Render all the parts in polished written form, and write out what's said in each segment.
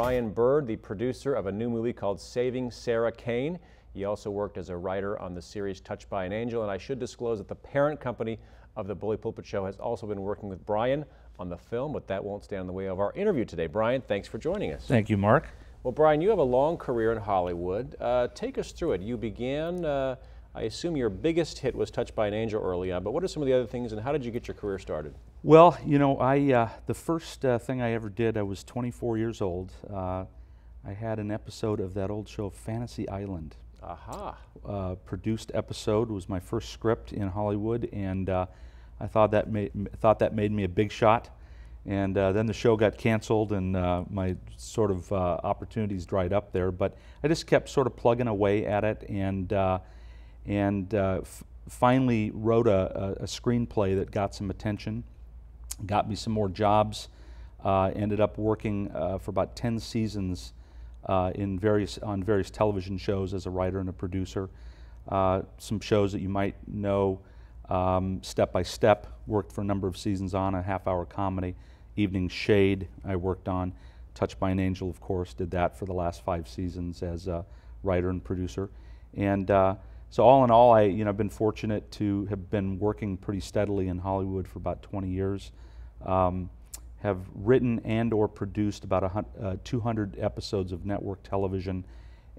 Brian Bird, the producer of a new movie called Saving Sarah Kane. He also worked as a writer on the series Touched by an Angel, and I should disclose that the parent company of the Bully Pulpit Show has also been working with Brian on the film, but that won't stand in the way of our interview today. Brian, thanks for joining us. Thank you, Mark. Well, Brian, you have a long career in Hollywood. Take us through it. You began, I assume your biggest hit was Touched by an Angel early on, but what are some of the other things, and how did you get your career started? Well, you know, the first thing I ever did, I was 24 years old. I had an episode of that old show, Fantasy Island. Aha. Produced episode, was my first script in Hollywood, and I thought that made me a big shot. And then the show got canceled, and my sort of opportunities dried up there. But I just kept sort of plugging away at it, and finally wrote a screenplay that got some attention, got me some more jobs. Ended up working for about 10 seasons on various television shows as a writer and a producer. Some shows that you might know, Step by Step, worked for a number of seasons on, a half-hour comedy. Evening Shade I worked on. Touched by an Angel, of course, did that for the last 5 seasons as a writer and producer. And so all in all, I've been fortunate to have been working pretty steadily in Hollywood for about 20 years. Have written and or produced about 200 episodes of network television,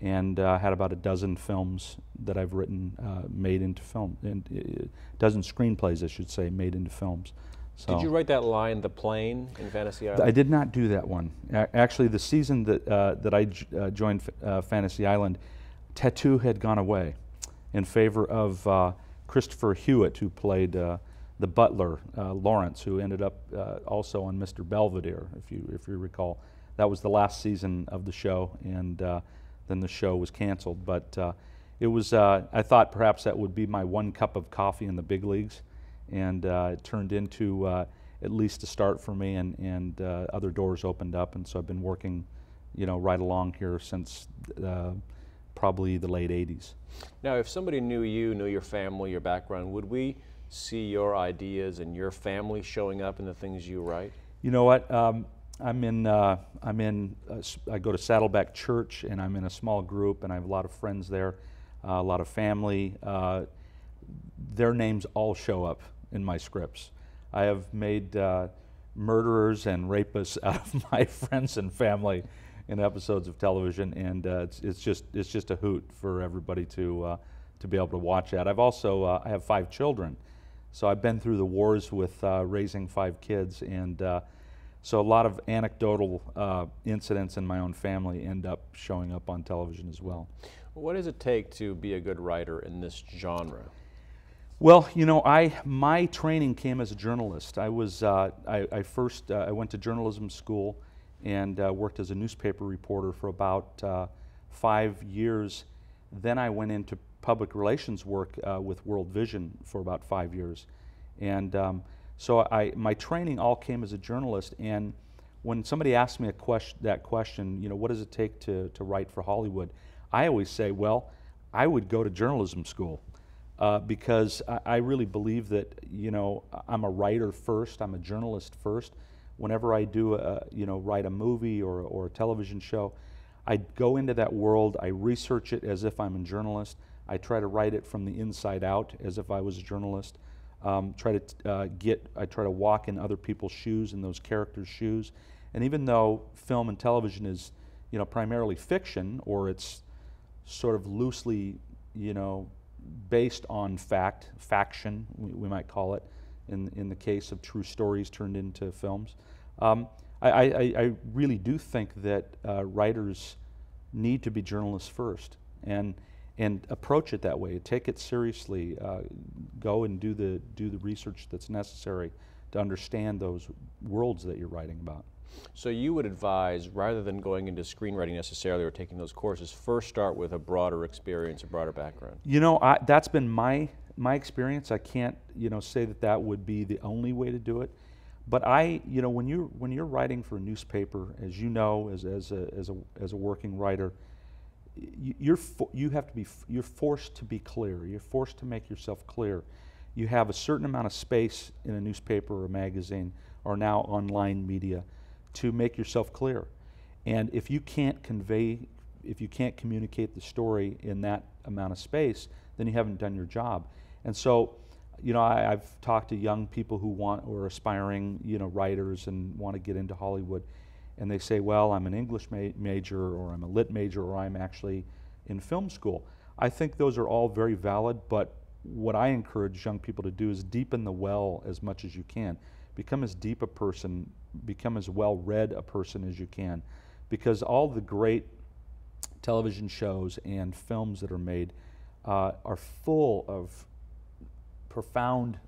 and had about a dozen films that I've written, made into film, and a dozen screenplays, I should say, made into films. So, did you write that line, The Plane, in Fantasy Island? I did not do that one. Actually, the season that I joined Fantasy Island, Tattoo had gone away in favor of Christopher Hewitt, who played the butler, Lawrence, who ended up also on Mr. Belvedere, if you recall. That was the last season of the show, and then the show was canceled. But it was, I thought perhaps that would be my one cup of coffee in the big leagues, and it turned into at least a start for me, and other doors opened up, and so I've been working, right along here since probably the late 80s. Now, if somebody knew you, knew your family, your background, would we see your ideas and your family showing up in the things you write? You know what? I go to Saddleback Church, and I'm in a small group, and I have a lot of friends there, a lot of family. Their names all show up in my scripts. I have made murderers and rapists out of my friends and family in episodes of television, and it's just a hoot for everybody to be able to watch that. I've also I have 5 children, so I've been through the wars with raising 5 kids, and so a lot of anecdotal incidents in my own family end up showing up on television as well. What does it take to be a good writer in this genre? Well, my training came as a journalist. I was I went to journalism school and worked as a newspaper reporter for about 5 years. Then I went into public relations work with World Vision for about 5 years, and so my training all came as a journalist. And when somebody asks me that question, what does it take to write for Hollywood? I always say, well, I would go to journalism school. Because I really believe that I'm a writer first, I'm a journalist first. Whenever I do write a movie or a television show, I go into that world, I research it as if I'm a journalist, I try to write it from the inside out as if I was a journalist. I try to walk in other people's shoes, in those characters' shoes. And even though film and television is primarily fiction, or it's sort of loosely based on faction, we might call it, in the case of true stories turned into films. I really do think that writers need to be journalists first, and approach it that way. Take it seriously. Go and do the research that's necessary to understand those worlds that you're writing about. So you would advise, rather than going into screenwriting necessarily or taking those courses, first start with a broader experience, a broader background. That's been my experience. I can't say that would be the only way to do it. But when you're writing for a newspaper, as you know, as a working writer, you're forced to be clear. You're forced to make yourself clear. You have a certain amount of space in a newspaper or a magazine, or now online media, to make yourself clear. And if you can't communicate the story in that amount of space, then you haven't done your job. And so, you know, I've talked to young people who or aspiring, you know, writers and want to get into Hollywood, and they say, well, I'm an English major, or I'm a lit major, or I'm actually in film school. I think those are all very valid, but what I encourage young people to do is deepen the well as much as you can. Become as deep a person, become as well-read a person as you can, because all the great television shows and films that are made are full of profound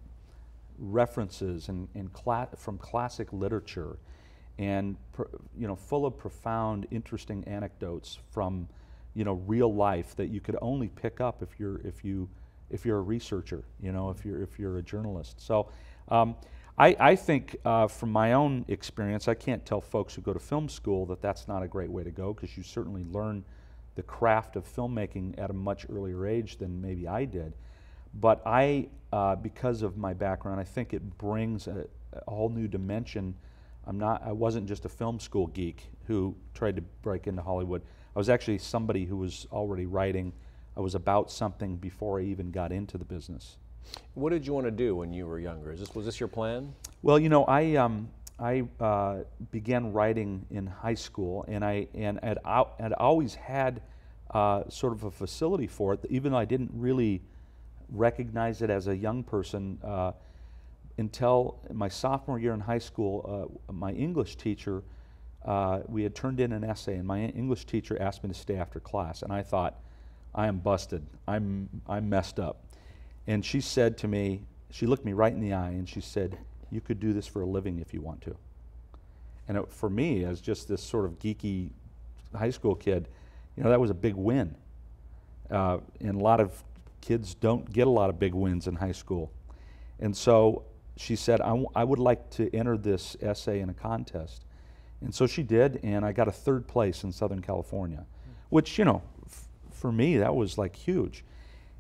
references from classic literature, and you know, full of profound, interesting anecdotes from, you know, real life that you could only pick up if you're a researcher, you know, if you're a journalist. So I think from my own experience, I can't tell folks who go to film school that that's not a great way to go, because you certainly learn the craft of filmmaking at a much earlier age than maybe I did. But because of my background, I think it brings a whole new dimension. I wasn't just a film school geek who tried to break into Hollywood. I was actually somebody who was already writing. I was about something before I even got into the business. What did you want to do when you were younger? Was this your plan? Well, you know, I began writing in high school, and had always had sort of a facility for it, even though I didn't really recognize it as a young person until my sophomore year in high school. My English teacher, we had turned in an essay, and my English teacher asked me to stay after class, and I thought, I am busted. I'm messed up. And she said to me, she looked me right in the eye, and she said, you could do this for a living if you want to. And for me, as just this sort of geeky high school kid, you know, that was a big win. And a lot of kids don't get a lot of big wins in high school. And so she said, I would like to enter this essay in a contest. And so she did, and I got a 3rd place in Southern California, which, you know, for me, that was like huge.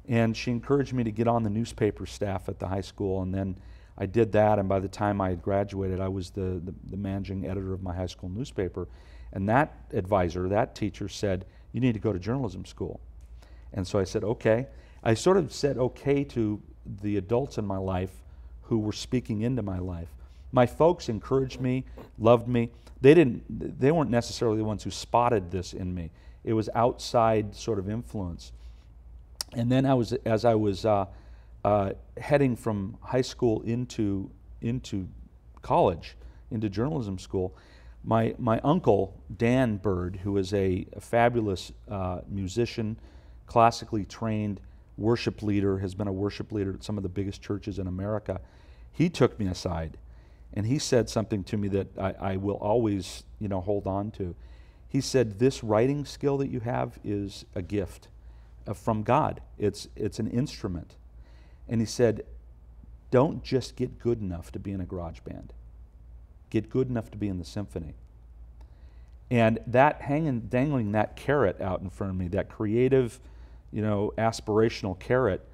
And she encouraged me to get on the newspaper staff at the high school, and then I did that, and by the time I had graduated, I was the managing editor of my high school newspaper. And that advisor, that teacher said, you need to go to journalism school. And so I said, okay. I sort of said okay to the adults in my life who were speaking into my life. My folks encouraged me, loved me. They weren't necessarily the ones who spotted this in me. It was outside sort of influence. And then as I was heading from high school into college, into journalism school, my uncle, Dan Bird, who is a fabulous musician, classically trained worship leader, has been a worship leader at some of the biggest churches in America, he took me aside, and he said something to me that I will always, you know, hold on to. He said, this writing skill that you have is a gift from God. It's an instrument. And he said, don't just get good enough to be in a garage band. Get good enough to be in the symphony. And that dangling that carrot out in front of me, that creative, you know, aspirational carrot,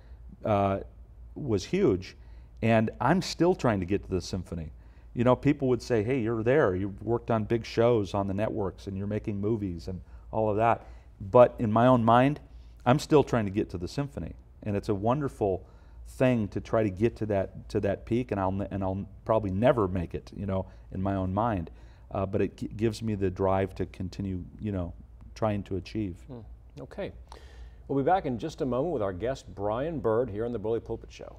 was huge. And I'm still trying to get to the symphony. You know, people would say, hey, you're there. You've worked on big shows on the networks, and you're making movies and all of that. But in my own mind, I'm still trying to get to the symphony. And it's a wonderful thing to try to get to that peak, and I'll probably never make it, you know, in my own mind. But it gives me the drive to continue, you know, trying to achieve. Okay. We'll be back in just a moment with our guest, Brian Bird, here on the Bully Pulpit Show.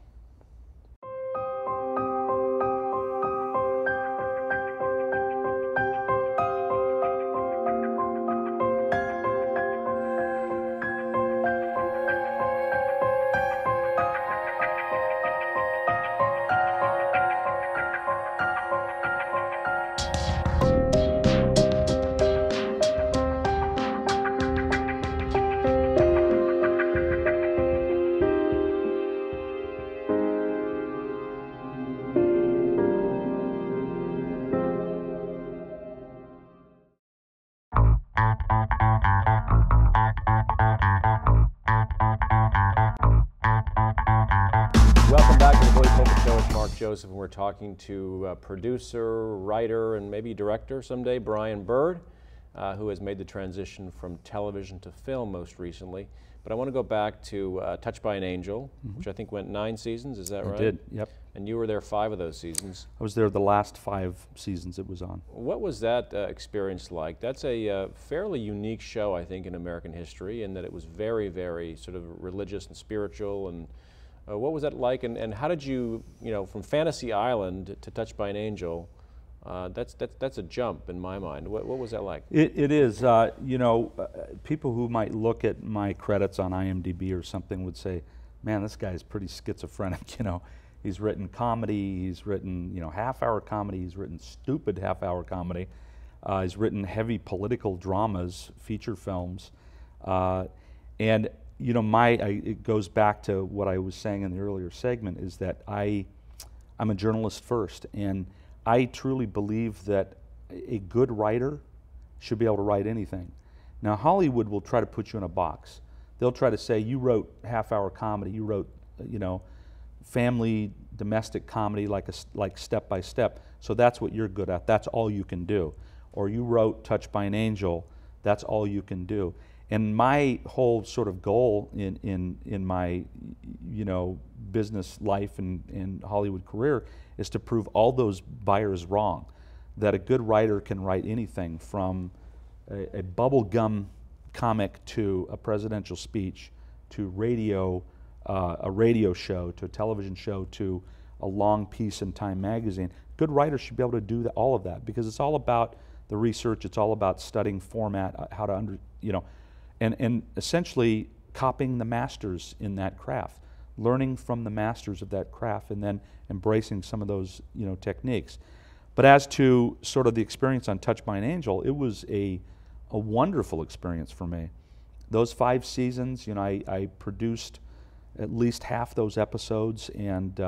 Welcome back to the Bully Pulpit Show. It's Mark Joseph, and we're talking to producer, writer, and maybe director someday, Brian Bird. who has made the transition from television to film most recently. But I want to go back to Touched by an Angel, which I think went 9 seasons, is that right? It did, yep. And you were there 5 of those seasons. I was there the last 5 seasons it was on. What was that experience like? That's a fairly unique show, I think, in American history, in that it was very, very sort of religious and spiritual. And what was that like? And how did you, from Fantasy Island to Touched by an Angel, that's a jump in my mind. What was that like? It is. People who might look at my credits on IMDb or something would say, man, this guy's pretty schizophrenic, He's written comedy, he's written, half-hour comedy, he's written stupid half-hour comedy, he's written heavy political dramas, feature films, and it goes back to what I was saying in the earlier segment, is that I'm a journalist first, and I truly believe that a good writer should be able to write anything. Now, Hollywood will try to put you in a box. They'll try to say, you wrote half-hour comedy, you wrote, family, domestic comedy like Step by Step, so that's what you're good at, that's all you can do. Or you wrote Touched by an Angel, that's all you can do. And my whole sort of goal in my business life and Hollywood career is to prove all those buyers wrong, that a good writer can write anything from a bubblegum comic to a presidential speech to a radio show to a television show to a long piece in Time magazine. Good writers should be able to do all of that, because it's all about the research, it's all about studying format, how to and essentially copying the masters in that craft, learning from the masters of that craft, and then embracing some of those techniques. But as to sort of the experience on Touched by an Angel, it was a wonderful experience for me. Those 5 seasons, I produced at least half those episodes and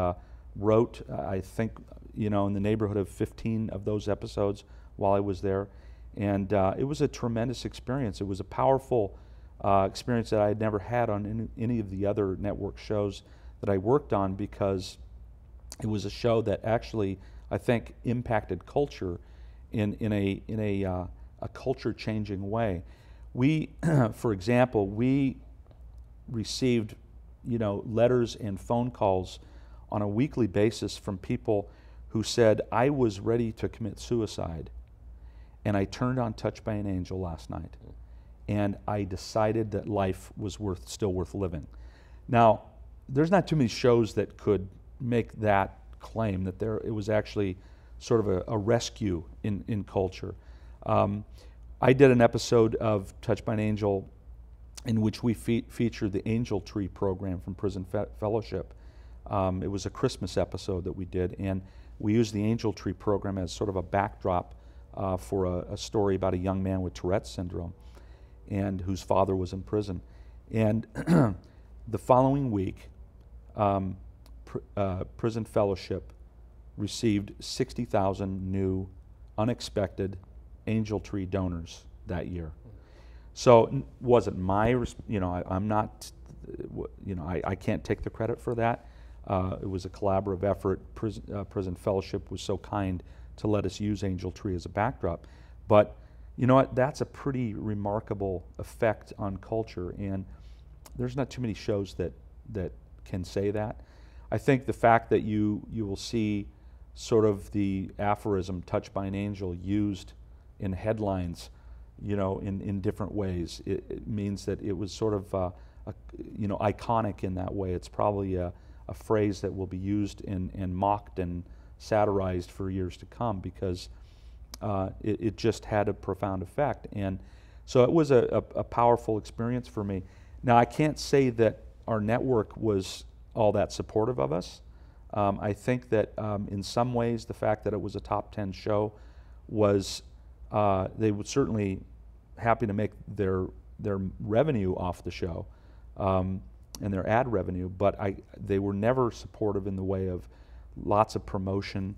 wrote, I think, in the neighborhood of 15 of those episodes while I was there. And it was a tremendous experience. It was a powerful experience that I had never had on any of the other network shows that I worked on, because it was a show that actually, I think, impacted culture in a culture-changing way. We, for example, we received letters and phone calls on a weekly basis from people who said, I was ready to commit suicide, and I turned on Touched by an Angel last night, and I decided that life was still worth living. Now, there's not too many shows that could make that claim, that it was actually sort of a rescue in culture. I did an episode of Touched by an Angel in which we featured the Angel Tree program from Prison Fellowship. It was a Christmas episode that we did, and we used the Angel Tree program as sort of a backdrop for a story about a young man with Tourette's syndrome and whose father was in prison. And the following week, Prison Fellowship received 60,000 new, unexpected Angel Tree donors that year. So it wasn't my, I'm not, I can't take the credit for that. It was a collaborative effort. Prison Fellowship was so kind to let us use Angel Tree as a backdrop. But you know what? That's a pretty remarkable effect on culture, and there's not too many shows that can say that. I think the fact that you will see sort of the aphorism "Touched by an Angel" used in headlines, in different ways, it means that it was sort of iconic in that way. It's probably a phrase that will be used and mocked and satirized for years to come, because it just had a profound effect. And so it was a powerful experience for me. Now, I can't say that our network was all that supportive of us. I think that in some ways the fact that it was a top 10 show was, they were certainly happy to make their revenue off the show and their ad revenue, but they were never supportive in the way of lots of promotion,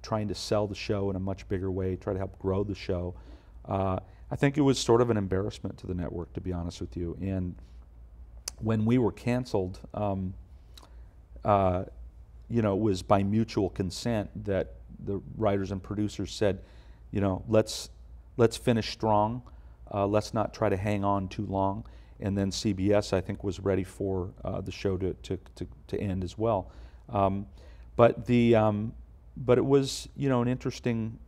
trying to sell the show in a much bigger way, try to help grow the show. I think it was sort of an embarrassment to the network, to be honest with you. And when we were canceled, it was by mutual consent that the writers and producers said, let's let's finish strong. Let's not try to hang on too long. And then CBS, I think, was ready for the show to end as well. But it was, you know, an interesting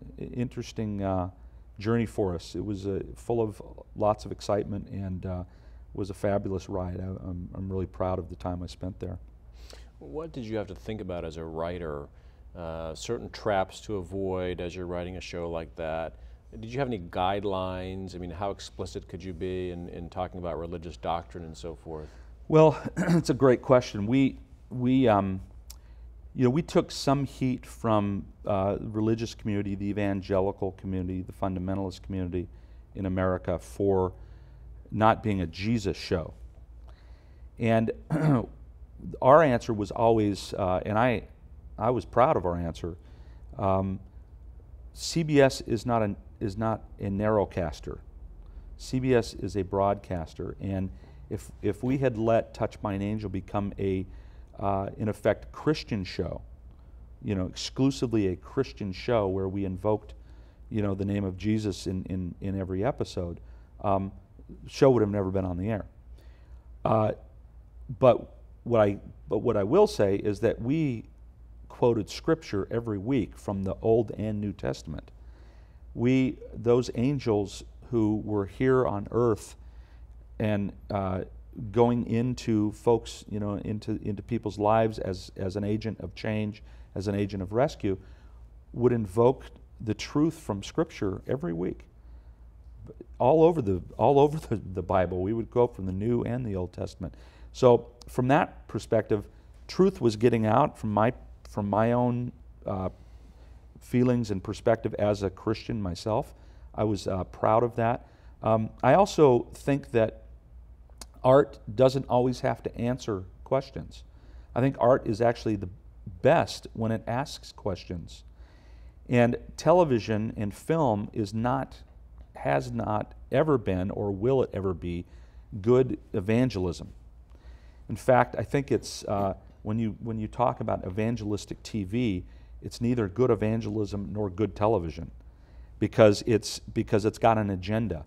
journey for us. It was full of lots of excitement and was a fabulous ride. I'm really proud of the time I spent there. What did you have to think about as a writer? Certain traps to avoid as you're writing a show like that? Did you have any guidelines? I mean, how explicit could you be in talking about religious doctrine and so forth? Well, it's a great question. We took some heat from the religious community, the evangelical community, the fundamentalist community in America for not being a Jesus show. And our answer was always, and I was proud of our answer, CBS is not a narrowcaster. CBS is a broadcaster, and if we had let Touched by an Angel become a, in effect, Christian show, you know, exclusively a Christian show where we invoked, you know, the name of Jesus in every episode, the show would have never been on the air. But what I will say is that we quoted Scripture every week from the Old and New Testament. Those angels who were here on earth and going into folks, you know, into people's lives as an agent of change, as an agent of rescue, would invoke the truth from Scripture every week. All over the Bible, we would go from the New and the Old Testament. So from that perspective, truth was getting out from my own feelings and perspective as a Christian myself. I was proud of that. I also think that art doesn't always have to answer questions. I think art is actually the best when it asks questions. And television and film has not ever been, or will it ever be, good evangelism. In fact, I think it's when you talk about evangelistic TV, it's neither good evangelism nor good television, because it's got an agenda.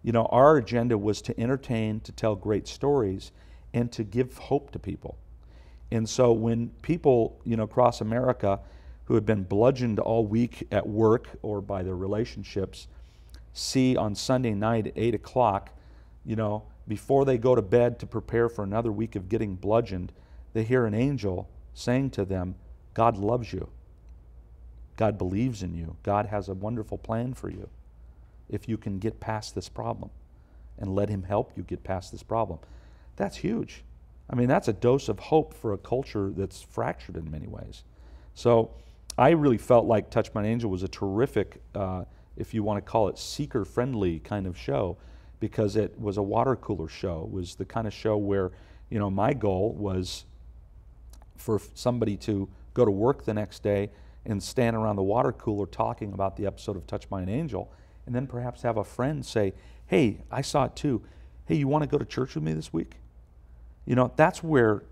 You know, our agenda was to entertain, to tell great stories, and to give hope to people. And so when people, you know, across America who have been bludgeoned all week at work or by their relationships see on Sunday night at 8 o'clock, you know, before they go to bed to prepare for another week of getting bludgeoned, they hear an angel saying to them, God loves you. God believes in you. God has a wonderful plan for you if you can get past this problem and let Him help you get past this problem. That's huge. I mean, that's a dose of hope for a culture that's fractured in many ways. So I really felt like Touched by an Angel was a terrific, if you want to call it seeker-friendly kind of show, because it was a water cooler show. It was the kind of show where, you know, my goal was for somebody to go to work the next day and stand around the water cooler talking about the episode of Touched by an Angel, and then perhaps have a friend say, hey, I saw it too. Hey, you want to go to church with me this week? You know, that's where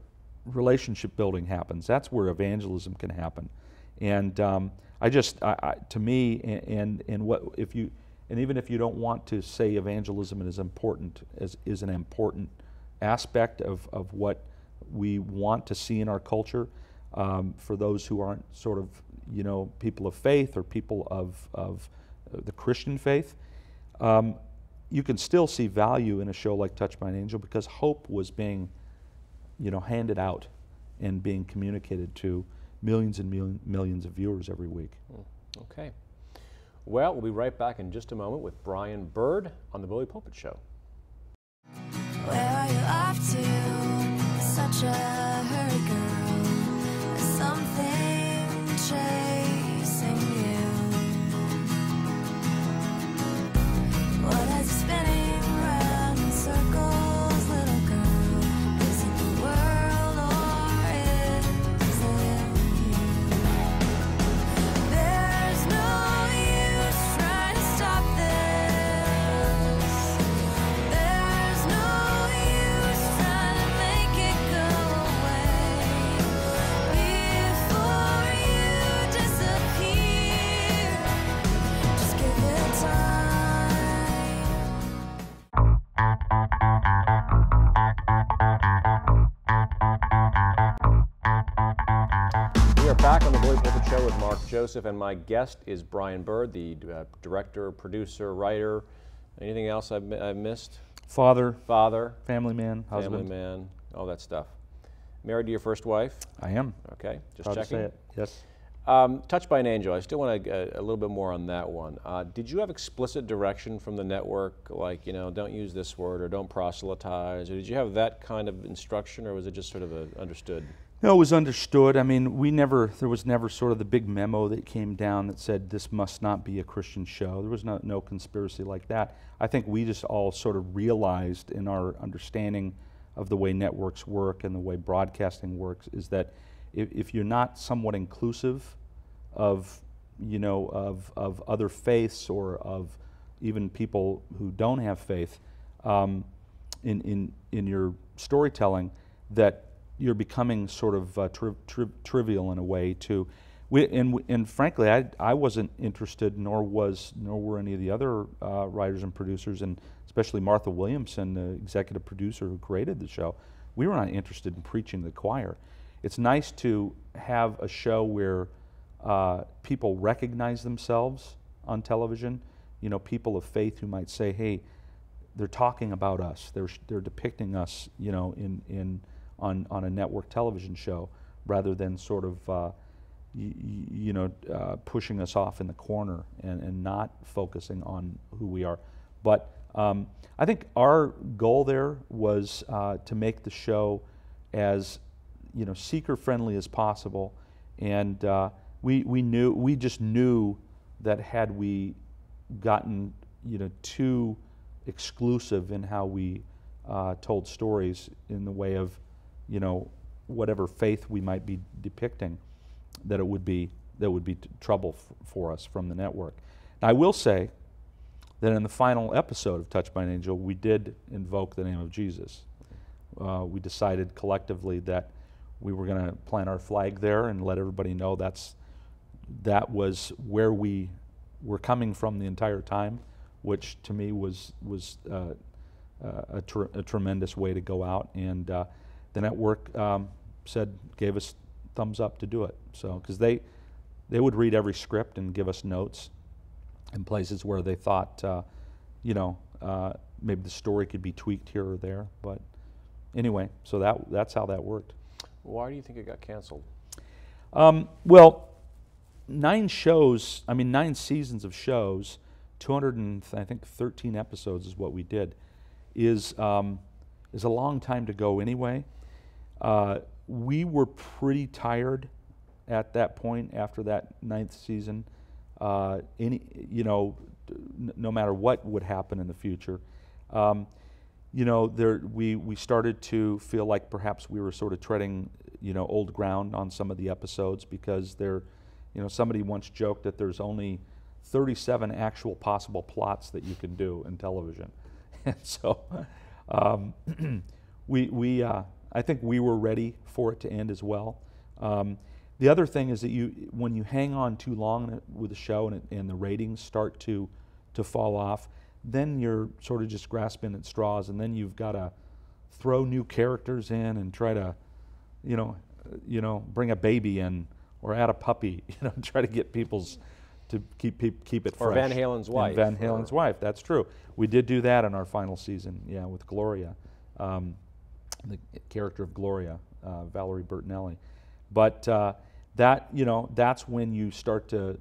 relationship building happens. That's where evangelism can happen. And to me, and what if you, and even if you don't want to say evangelism is important, is an important aspect of what we want to see in our culture, for those who aren't sort of, you know, people of faith or people of the Christian faith, you can still see value in a show like Touched by an Angel because hope was being, you know, handed out and being communicated to millions and millions of viewers every week. Okay. Well, we'll be right back in just a moment with Brian Bird on the Bully Pulpit Show. Where are you off to? Such a hurry, girl. There's something chasing you. What has you spinning round in circles, little girl? Is it the world or is it you? There's no use trying to stop this. There's no use trying to make it go away. back on the Bully Pulpit Show with Mark Joseph, and my guest is Brian Bird, the director, producer, writer. Anything else I've missed? Father, Father, family man, husband. family man, all that stuff. Married to your first wife? I am. Okay, just Proud to checking. say it. Yes. Touched by an Angel, I still want a little bit more on that one. Did you have explicit direction from the network, like, don't use this word or don't proselytize, or did you have that kind of instruction, or was it just sort of understood? No, it was understood. I mean, there was never sort of the big memo that came down that said this must not be a Christian show. There was no conspiracy like that. I think we just all sort of realized in our understanding of the way networks work and the way broadcasting works is that if you're not somewhat inclusive of other faiths or of even people who don't have faith in your storytelling, that you're becoming sort of trivial in a way too. And frankly, I wasn't interested, nor were any of the other writers and producers, and especially Martha Williamson, the executive producer who created the show. We were not interested in preaching to the choir. It's nice to have a show where people recognize themselves on television. People of faith who might say, "Hey, they're talking about us. They're depicting us, on a network television show," rather than sort of pushing us off in the corner and not focusing on who we are. But I think our goal there was to make the show as seeker-friendly as possible, and we just knew that had we gotten too exclusive in how we told stories in the way of whatever faith we might be depicting, that would be trouble for us from the network. Now, I will say that in the final episode of Touched by an Angel, we did invoke the name of Jesus. We decided collectively that we were going to plant our flag there and let everybody know that was where we were coming from the entire time, which to me was a tremendous way to go out. And the network gave us thumbs up to do it. So, because they would read every script and give us notes in places where they thought, maybe the story could be tweaked here or there. But anyway, so that's how that worked. Why do you think it got canceled? Well, 9 seasons of shows, 213 episodes is what we did, is a long time to go anyway. We were pretty tired at that point after that 9th season. No matter what would happen in the future, we started to feel like perhaps we were sort of treading old ground on some of the episodes, because somebody once joked that there's only 37 actual possible plots that you can do in television, and so I think we were ready for it to end as well. The other thing is that when you hang on too long with a show and the ratings start to fall off, then you're sort of just grasping at straws, and then you've got to throw new characters in and try to, bring a baby in or add a puppy, try to get to keep it fresh. Or Van Halen's wife. Van Halen's wife, that's true. We did do that in our final season, with Gloria. The character of Gloria, Valerie Bertinelli. But that's when you start to,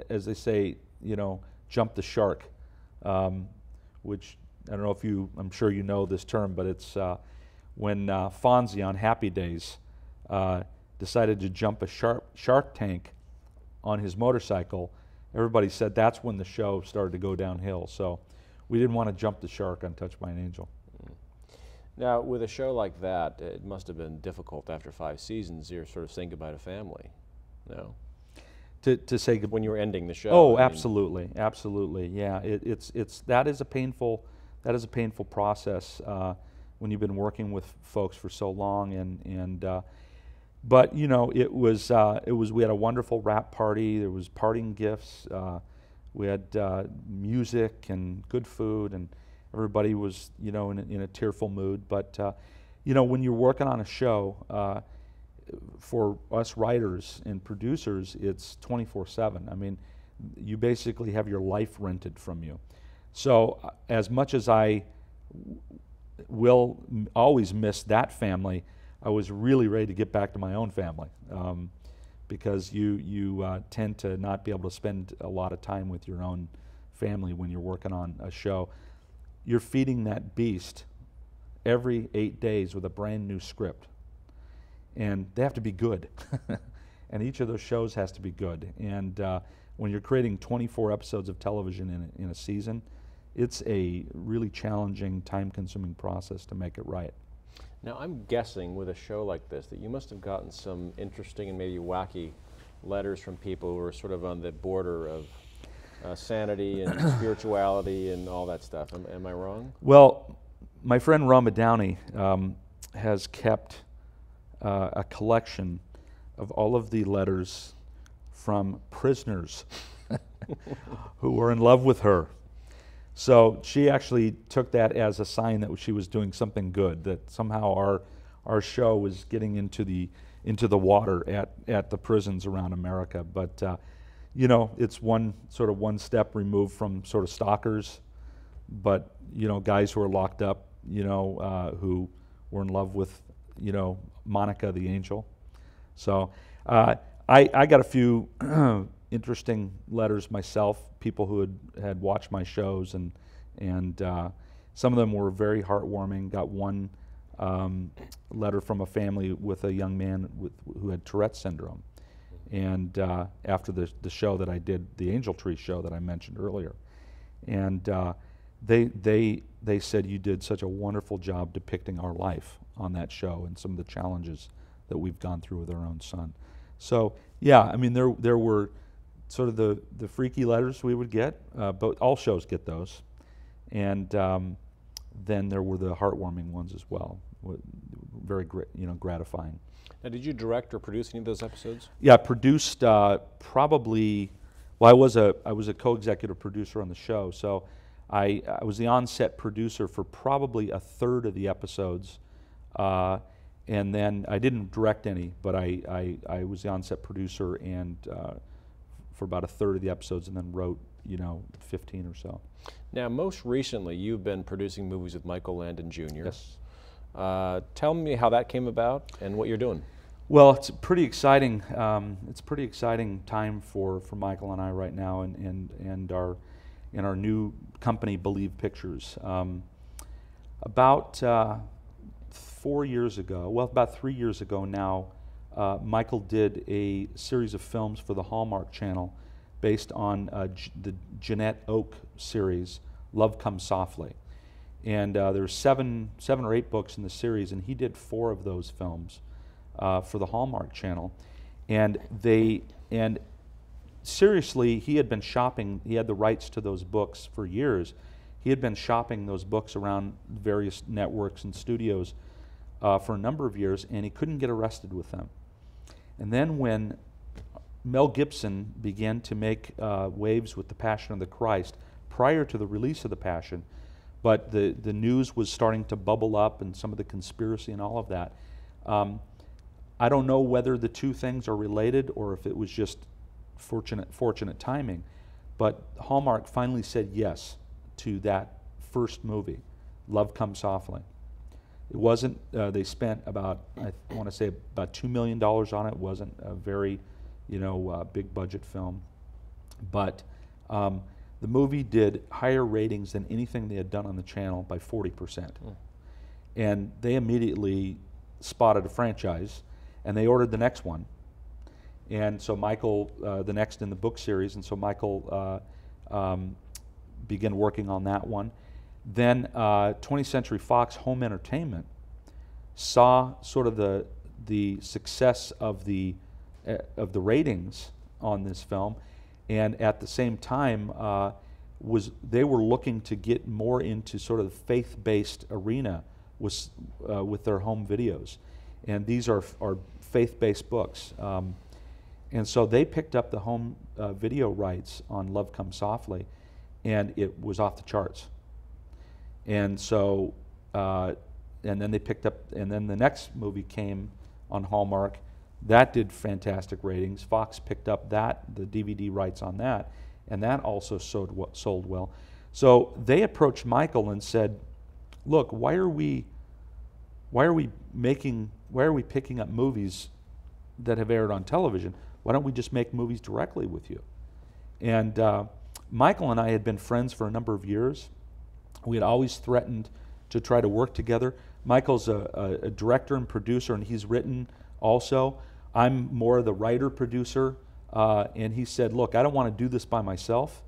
as they say, jump the shark, which I don't know if I'm sure you know this term, but it's when Fonzie on Happy Days decided to jump a shark tank on his motorcycle. Everybody said that's when the show started to go downhill. So we didn't want to jump the shark on Touched by an Angel. Now, with a show like that, it must have been difficult after 5 seasons. You're sort of saying goodbye to family, no? To say goodbye when you were ending the show. Oh, absolutely, absolutely. Yeah, that is a painful process when you've been working with folks for so long, but it was we had a wonderful wrap party. There was parting gifts. We had music and good food, and everybody was, in a tearful mood. But, when you're working on a show, for us writers and producers, it's 24/7. I mean, you basically have your life rented from you. So as much as I will always miss that family, I was really ready to get back to my own family, because you tend to not be able to spend a lot of time with your own family when you're working on a show. You're feeding that beast every 8 days with a brand new script, and they have to be good. And each of those shows has to be good. And when you're creating 24 episodes of television in a season, it's a really challenging, time-consuming process to make it right. Now, I'm guessing with a show like this that you must have gotten some interesting and maybe wacky letters from people who are sort of on the border of sanity and spirituality and all that stuff. Am I wrong? Well, my friend Rama Downey has kept a collection of all of the letters from prisoners who were in love with her. So she actually took that as a sign that she was doing something good, that somehow our show was getting into the water at the prisons around America. But you know, it's one step removed from sort of stalkers, but you know, guys who are locked up, you know, who were in love with, you know, Monica the angel. So I got a few interesting letters myself, people who had watched my shows, and some of them were very heartwarming. Got one letter from a family with a young man who had Tourette's syndrome, and after the show that I did, the Angel Tree show that I mentioned earlier, and they said, you did such a wonderful job depicting our life on that show and some of the challenges that we've gone through with our own son. So yeah, I mean, there were sort of the freaky letters we would get, but all shows get those, and then there were the heartwarming ones as well, very gratifying. Now, did you direct or produce any of those episodes? Yeah, I produced probably. Well, I was a co-executive producer on the show, so I was the on-set producer for probably a third of the episodes, and then I didn't direct any, but I was the on-set producer and for about a third of the episodes, and then wrote 15 or so. Now, most recently, you've been producing movies with Michael Landon Jr. Yes. Tell me how that came about and what you're doing. Well, it's pretty exciting. It's a pretty exciting time for Michael and I right now, and our new company, Believe Pictures. About 4 years ago, well, about 3 years ago now, Michael did a series of films for the Hallmark Channel based on the Jeanette Oak series, Love Comes Softly. And there's seven or eight books in the series, and he did 4 of those films for the Hallmark Channel. And seriously, he had been shopping, he had the rights to those books for years. He had been shopping those books around various networks and studios for a number of years, and he couldn't get arrested with them. And then when Mel Gibson began to make waves with The Passion of the Christ prior to the release of The Passion, but the news was starting to bubble up and some of the conspiracy and all of that. I don't know whether the two things are related or if it was just fortunate timing, but Hallmark finally said yes to that first movie, Love Comes Softly. It wasn't, they spent about, I want to say about $2 million on it. It wasn't a very, big budget film. But the movie did higher ratings than anything they had done on the channel by 40%. And they immediately spotted a franchise, and they ordered the next one. And so Michael, the next in the book series, and so Michael began working on that one. Then 20th Century Fox Home Entertainment saw sort of the success of the ratings on this film, and at the same time they were looking to get more into sort of the faith-based arena with their home videos, and these are faith-based books, and so they picked up the home video rights on Love Comes Softly, and it was off the charts. And so, and then they picked up, and then the next movie came on Hallmark, That did fantastic ratings. Fox picked up the DVD rights on that, and that also sold well. So they approached Michael and said, "Look, why are we picking up movies that have aired on television? Why don't we just make movies directly with you?" And Michael and I had been friends for a number of years. We had always threatened to try to work together. Michael's a director and producer, and he's written also. I'm more the writer-producer, and he said, "Look, I don't want to do this by myself.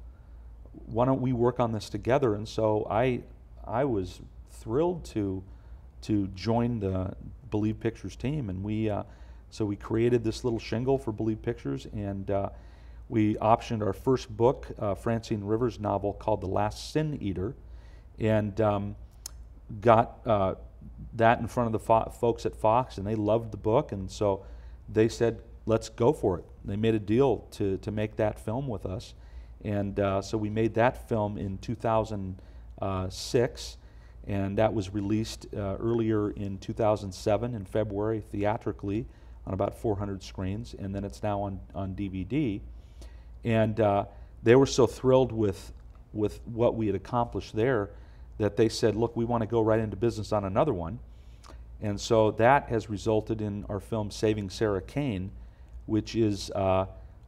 Why don't we work on this together?" And so I was thrilled to join the Believe Pictures team, and so we created this little shingle for Believe Pictures, and we optioned our first book, Francine Rivers' novel called The Last Sin Eater, and got that in front of the folks at Fox, and they loved the book, and so they said, "Let's go for it." They made a deal to make that film with us, and so we made that film in 2006, and that was released earlier in 2007 in February theatrically on about 400 screens, and then it's now on DVD. And they were so thrilled with what we had accomplished there that they said, "Look, we want to go right into business on another one." And so that has resulted in our film Saving Sarah Kane, which is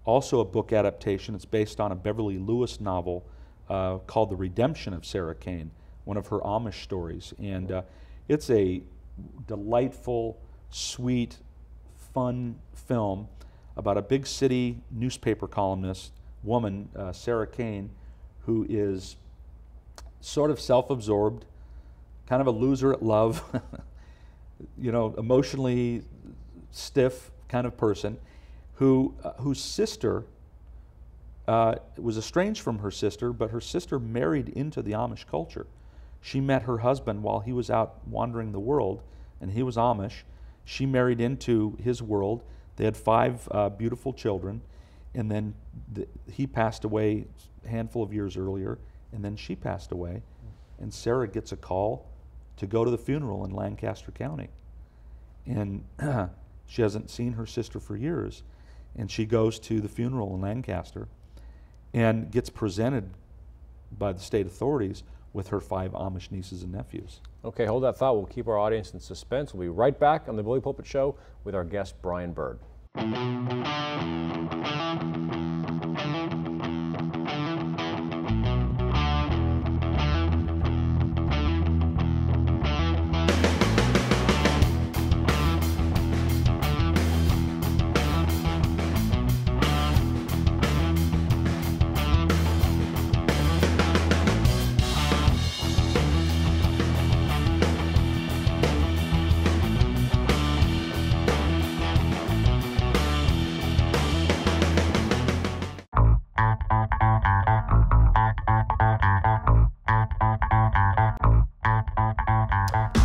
also a book adaptation. It's based on a Beverly Lewis novel called The Redemption of Sarah Kane, one of her Amish stories. And it's a delightful, sweet, fun film about a big city newspaper columnist woman, Sarah Kane, who is sort of self-absorbed, kind of a loser at love, emotionally stiff kind of person, whose sister was estranged from her sister, but her sister married into the Amish culture. She met her husband while he was out wandering the world, and he was Amish. She married into his world. They had 5 beautiful children, and then he passed away a handful of years earlier, and then she passed away, and Sarah gets a call to go to the funeral in Lancaster County. And she hasn't seen her sister for years, and she goes to the funeral in Lancaster and gets presented by the state authorities with her 5 Amish nieces and nephews. Okay, hold that thought. We'll keep our audience in suspense. We'll be right back on the Bully Pulpit Show with our guest, Brian Bird.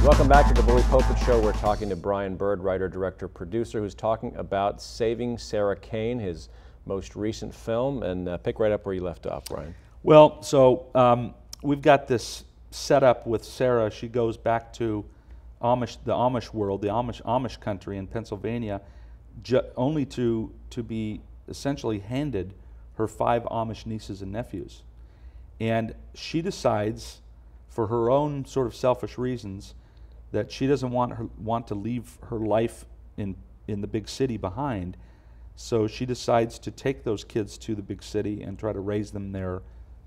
Welcome back to the Bully Pulpit Show. We're talking to Brian Bird, writer, director, producer, who's talking about Saving Sarah Kane, his most recent film. And pick right up where you left off, Brian. Well, so we've got this set up with Sarah. She goes back to the Amish world, the Amish country in Pennsylvania, only to be essentially handed her 5 Amish nieces and nephews. And she decides, for her own sort of selfish reasons, that she doesn't want to leave her life in the big city behind. So she decides to take those kids to the big city and try to raise them there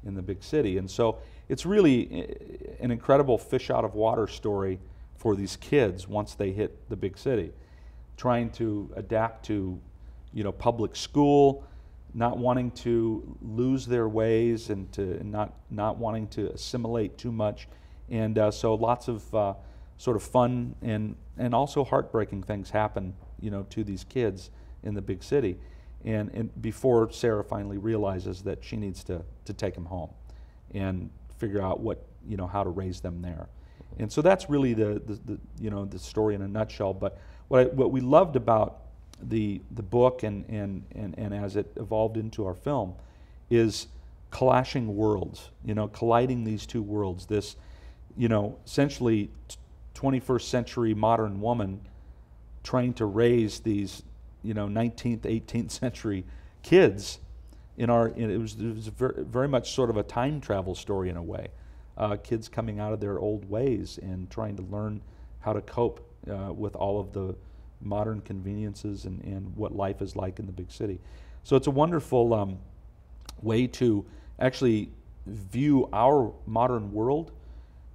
in the big city. And so it's really an incredible fish out of water story for these kids once they hit the big city, trying to adapt to public school, not wanting to lose their ways, and not wanting to assimilate too much. And so lots of sort of fun and also heartbreaking things happen, to these kids in the big city. And before Sarah finally realizes that she needs to take them home and figure out how to raise them there. And so that's really the story in a nutshell. But what we loved about the book and as it evolved into our film is clashing worlds, colliding these two worlds. This, essentially 21st century modern woman trying to raise these, 19th, 18th century kids it was very much sort of a time travel story in a way. Kids coming out of their old ways and trying to learn how to cope with all of the modern conveniences and what life is like in the big city. So it's a wonderful way to actually view our modern world,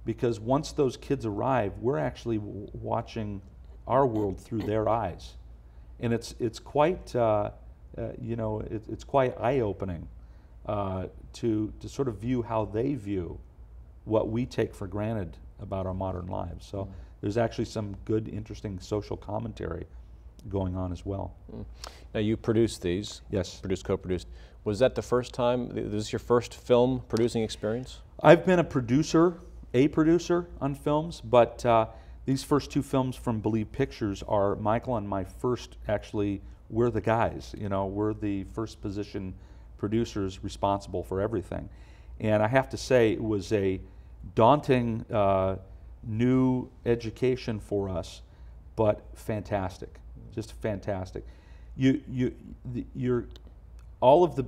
because once those kids arrive, we're actually watching our world through their eyes, and it's quite it's quite eye-opening to sort of view how they view what we take for granted about our modern lives. So there's actually some good, interesting social commentary going on as well. Now you produced these. Yes. Produced, co-produced. Was that the first time? Was this your first film producing experience? I've been a producer on films, but these first two films from Believe Pictures are Michael and my first, actually, we're the guys. We're the first position producers responsible for everything. And I have to say, it was a daunting new education for us, but fantastic, just fantastic. All of the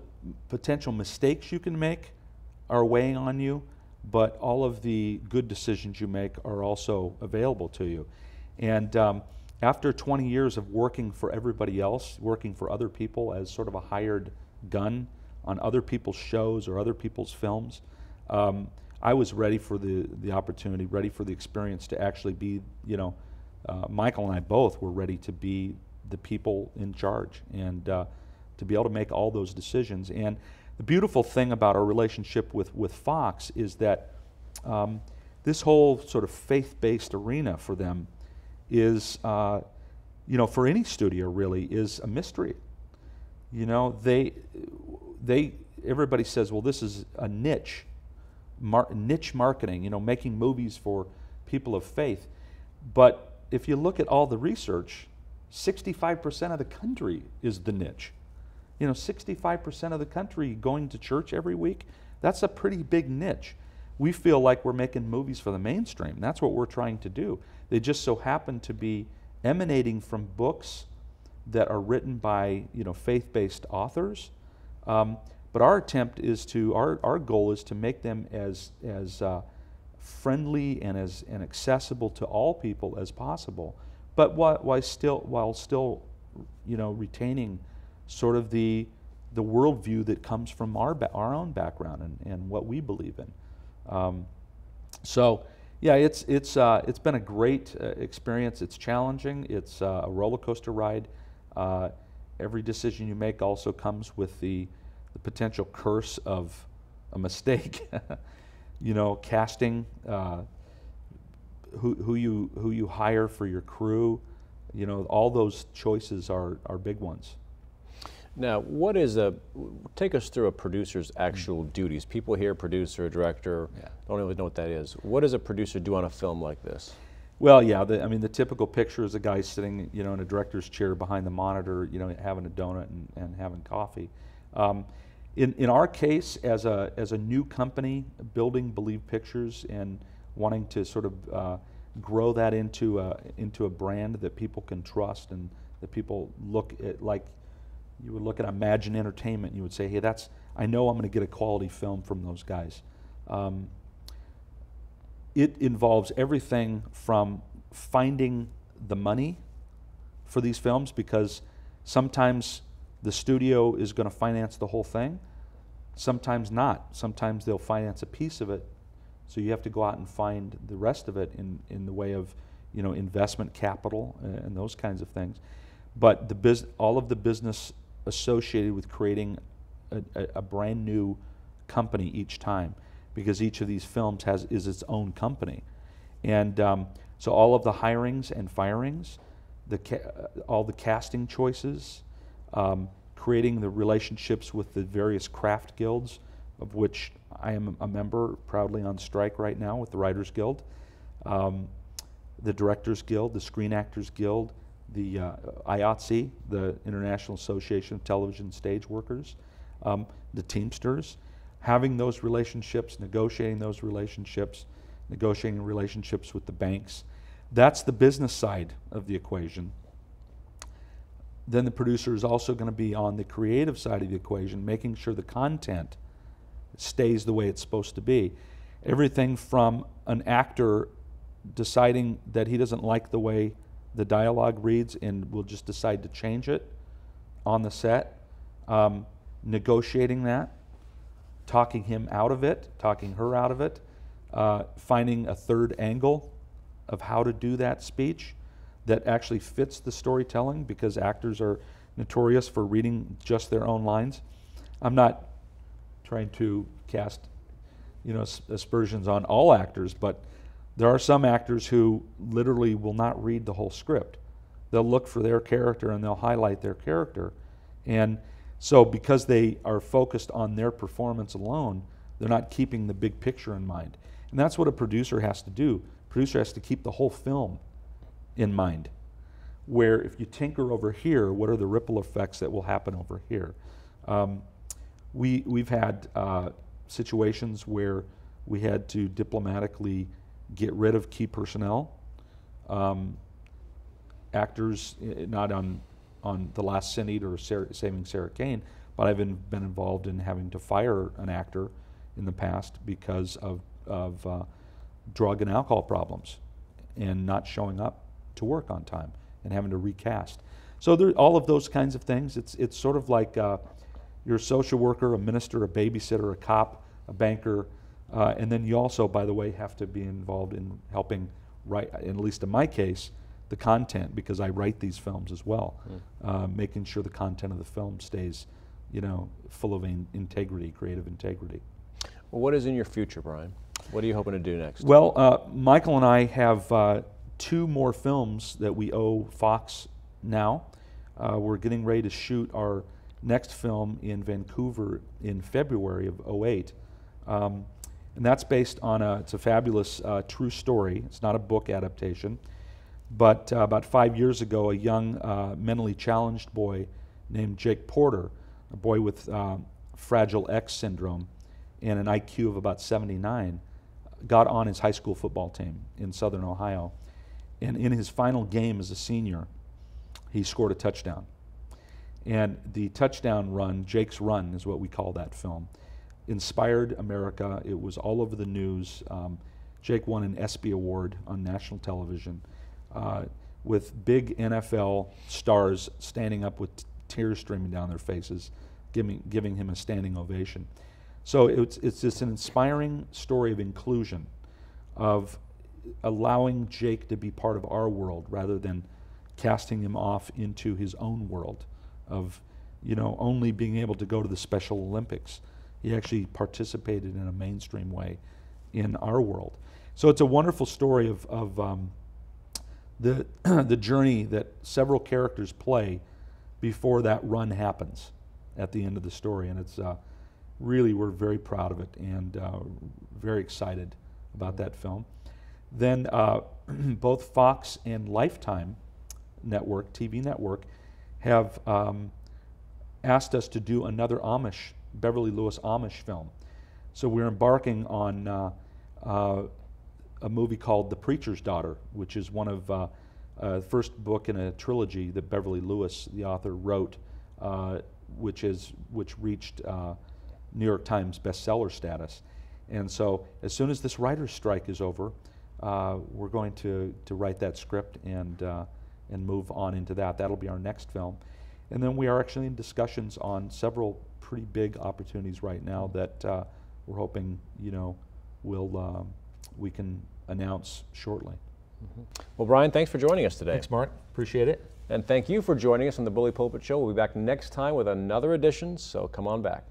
potential mistakes you can make are weighing on you, but all of the good decisions you make are also available to you. And after 20 years of working for everybody else, working for other people as sort of a hired gun on other people's shows or other people's films, I was ready for the opportunity, ready for the experience to actually be, Michael and I both were ready to be the people in charge and to be able to make all those decisions. And the beautiful thing about our relationship with Fox is that this whole sort of faith-based arena for them is, for any studio really, is a mystery. Everybody says, well, this is a niche marketing, making movies for people of faith. But if you look at all the research, 65% of the country is the niche. 65% of the country going to church every week, that's a pretty big niche. We feel like we're making movies for the mainstream. That's what we're trying to do. They just so happen to be emanating from books that are written by faith-based authors. But our attempt is our goal is to make them as friendly and as accessible to all people as possible, but while still retaining sort of the worldview that comes from our own background and what we believe in. So yeah, it's been a great experience. It's challenging. It's a roller coaster ride. Every decision you make also comes with the potential curse of a mistake. Casting, who you hire for your crew, all those choices are big ones. Now, take us through a producer's actual duties. People hear producer, director, don't really know what that is. What does a producer do on a film like this? Well, yeah, the typical picture is a guy sitting, in a director's chair behind the monitor, having a donut and having coffee. In our case, as a new company building Believe Pictures and wanting to sort of grow that into a brand that people can trust and that people look at, like you would look at Imagine Entertainment, and you would say, hey, I know I'm going to get a quality film from those guys. It involves everything from finding the money for these films, because sometimes the studio is going to finance the whole thing, sometimes not. Sometimes they'll finance a piece of it, so you have to go out and find the rest of it in the way of investment capital and those kinds of things. But all of the business associated with creating a brand new company each time, because each of these films is its own company. And so all of the hirings and firings, all the casting choices, creating the relationships with the various craft guilds, of which I am a member, proudly on strike right now with the Writers Guild, the Directors Guild, the Screen Actors Guild, the IATSE, the International Association of Television Stage Workers, the Teamsters, having those relationships, negotiating relationships with the banks. That's the business side of the equation. then the producer is also going to be on the creative side of the equation, making sure the content stays the way it's supposed to be. Everything from an actor deciding that he doesn't like the way the dialogue reads and will just decide to change it on the set, negotiating that, talking him out of it, talking her out of it, finding a third angle of how to do that speech that actually fits the storytelling, because actors are notorious for reading just their own lines. I'm not trying to cast, aspersions on all actors, but there are some actors who literally will not read the whole script. They'll look for their character and they'll highlight their character. And so because they are focused on their performance alone, they're not keeping the big picture in mind. And that's what a producer has to do. A producer has to keep the whole film in mind, where if you tinker over here, what are the ripple effects that will happen over here? We've had situations where we had to diplomatically get rid of key personnel, actors, not on The Last Sin Eater or Saving Sarah Kane, but I've been involved in having to fire an actor in the past because of drug and alcohol problems and not showing up to work on time and having to recast. So there, all of those kinds of things. It's sort of like you're a social worker, a minister, a babysitter, a cop, a banker, and then you also, by the way, have to be involved in helping write, at least in my case, the content, because I write these films as well, making sure the content of the film stays, full of integrity, creative integrity. Well, what is in your future, Brian? What are you hoping to do next? Well, Michael and I have 2 more films that we owe Fox now. We're getting ready to shoot our next film in Vancouver in February of '08. And that's based on it's a fabulous true story. It's not a book adaptation. But about 5 years ago, a young mentally challenged boy named Jake Porter, a boy with Fragile X syndrome and an IQ of about 79, got on his high school football team in Southern Ohio. And in his final game as a senior, he scored a touchdown. And the touchdown run, Jake's Run is what we call that film, inspired America. It was all over the news. Jake won an ESPY award on national television with big NFL stars standing up with tears streaming down their faces, giving him a standing ovation. So it's just an inspiring story of inclusion, of allowing Jake to be part of our world rather than casting him off into his own world of, only being able to go to the Special Olympics. He actually participated in a mainstream way in our world. So it's a wonderful story of the the journey that several characters play before that run happens at the end of the story. And it's really, we're very proud of it and very excited about that film. Then both Fox and Lifetime Network, TV network, have asked us to do another Beverly Lewis Amish film. So we're embarking on a movie called The Preacher's Daughter, which is one of the first book in a trilogy that Beverly Lewis, the author, wrote, which reached New York Times bestseller status. And so as soon as this writer's strike is over, we're going to write that script and move on into that. That'll be our next film. And then we are actually in discussions on several pretty big opportunities right now that we're hoping, we can announce shortly. Well, Brian, thanks for joining us today. Thanks, Mark. Appreciate it. And thank you for joining us on the Bully Pulpit Show. We'll be back next time with another edition, so come on back.